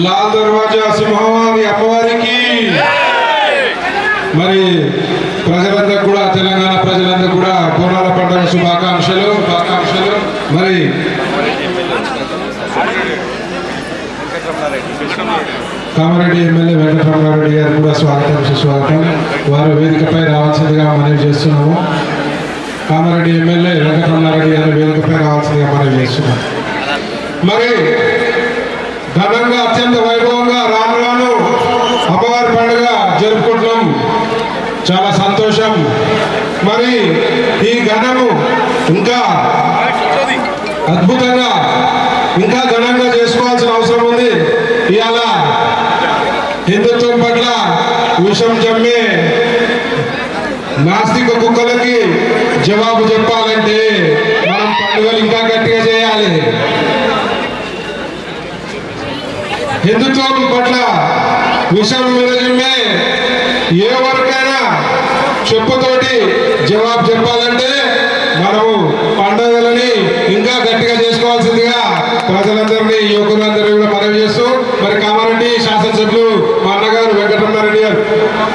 లాల్ దర్వాజా సింహవారి అమ్మవారికి మరి ప్రజలందరూ కూడా తెలంగాణ ప్రజలందరూ కూడా బోనాల పండుగ శుభాకాంక్షలు. మరి కామారెడ్డి ఎమ్మెల్యే వెంకటరమణారెడ్డి గారు కూడా స్వాగతం సుస్వాగతం. వారు వేదికపై రావాల్సిందిగా మనవి చేస్తున్నాము. కామారెడ్డి ఎమ్మెల్యే వెంకటరమణారెడ్డి గారు వేదికపై రావాల్సిందిగా మనవి చేస్తున్నాం. మరి ఘనంగా అత్యంత వైభవంగా రాను రాను అమ్మవారి పండుగ జరుపుకుంటున్నాం. చాలా సంతోషం. మరి ఈ ఘనము ఇంకా అద్భుతంగా ఇంకా ఘనంగా చేసుకోవాల్సిన అవసరం ఉంది. ఇవాళ హిందుత్వం పట్ల విషం జమ్మే నాస్తిక కుక్కలకి జవాబు చెప్పాలంటే మనం పండుగలు ఇంకా గట్టిగా చేయాలి. హిందుత్వం పట్ల విషం విరజిమ్మే ఏ వరకైనా చెప్పుతోటి జవాబు చెప్పాలంటే మనము పండుగలని ఇంకా గట్టిగా చేసుకోవాల్సిందిగా ప్రజలందరినీ యువకులందరినీ కూడా మనవి చేస్తూ మరి కామారెడ్డి శాసనసభ్యులు మా అన్నగారు వెంకటరమణారెడ్డి గారు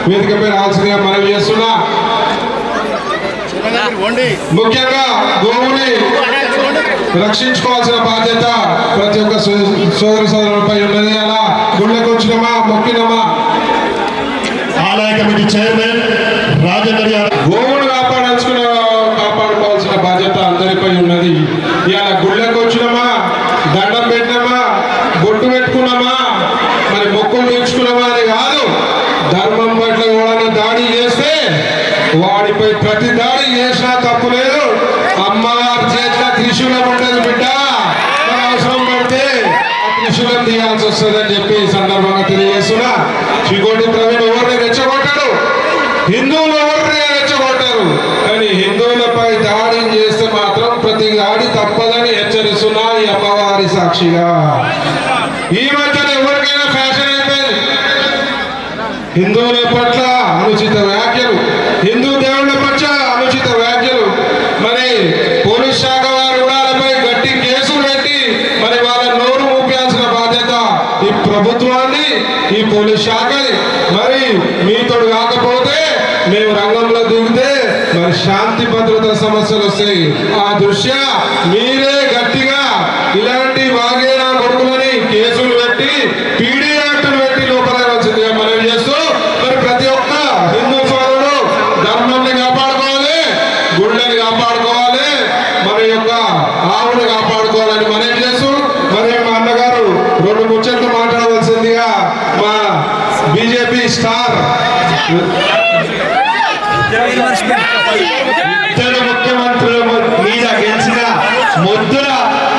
వేదికపై రావాల్సిందిగా మనవి చేస్తున్నా. ముఖ్యంగా గోవుని రక్షించుకోవాల్సిన బాధ్యత ప్రతి ఒక్క సోదర సోదరులపై ఉన్నది. అలా గుళ్ళకు వచ్చినమా మొక్కినమా ఆలయ కమిటీ చైర్మన్ రాజేంద్ర గోవును కాపాడుకోవాల్సిన బాధ్యత అందరిపై ఉన్నది. ఇలా గుళ్ళకు వచ్చినమా దండం పెట్టినామా బొట్టు పెట్టుకున్నామా మరి మొక్కులు తీర్చుకున్నామా అని కాదు. ధర్మం పట్ల ఎవరైనా దాడి చేస్తే వాడిపై ప్రతి దాడి చేసినా తప్పు లేదు. అమ్మవారి చేతిలో త్రిశూలం ఉండదు బిడ్డ. అవసరం పడితే ఆ త్రిశూలం తీయాల్సి వస్తుందని చెప్పి సందర్భంగా తెలియజేస్తున్నా. శ్రీకోటి ప్రవీణ్ ఎవరిని రెచ్చగొట్టాడు, హిందువులు ఎవరిని రెచ్చగొట్టారు. కానీ హిందువులపై దాడి చేస్తే మాత్రం ప్రతి దాడి తప్పదని హెచ్చరిస్తున్నా ఈ అమ్మవారి సాక్షిగా. ఈ మధ్యన ఎవరికైనా ఫ్యాషన్ అయిపోయింది హిందువుల పట్ల అనుచిత వ్యాఖ్యలు, హిందూ దేవుళ్ళ పట్ల అనుచిత వ్యాఖ్యలు. మరి పోలీస్ శాఖ వారు వాళ్ళపై గట్టి కేసులు పెట్టి మరి వాళ్ళ నోరు మూపించాల్సిన బాధ్యత ఈ ప్రభుత్వాన్ని ఈ పోలీస్ శాఖని. మరి మీతోడు కాకపోతే మేము రంగంలో దిగితే మరి శాంతి భద్రత సమస్యలు వస్తాయి. ఆ దృష్ట్యా మీరే గట్టిగా ఇలాంటి వాగేనా కొడుకులని కేసులు పెట్టి పీడీ యాక్టులు పెట్టి లోపలేవాల్సిందిగా మనం చేస్తూ మరి ప్రతి ఒక్క హిందూ సోదరుడు ధర్మాన్ని కాపాడుకోవాలి, గుళ్ళని కాపాడుకోవాలి, మన యొక్క ఆవును కాపాడుకోవాలని మనం చేస్తూ మరి మా అన్నగారు రెండు ముచ్చట్లు మాట్లాడవలసిందిగా మా బీజేపీ స్టార్ ఇద్దరు ముఖ్యమంత్రుల మీద గెలిచిన ముద్దుల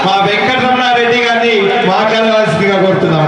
మా వెంకటరమణారెడ్డి గారిని మాట్లాడవలసిందిగా కోరుతున్నాం.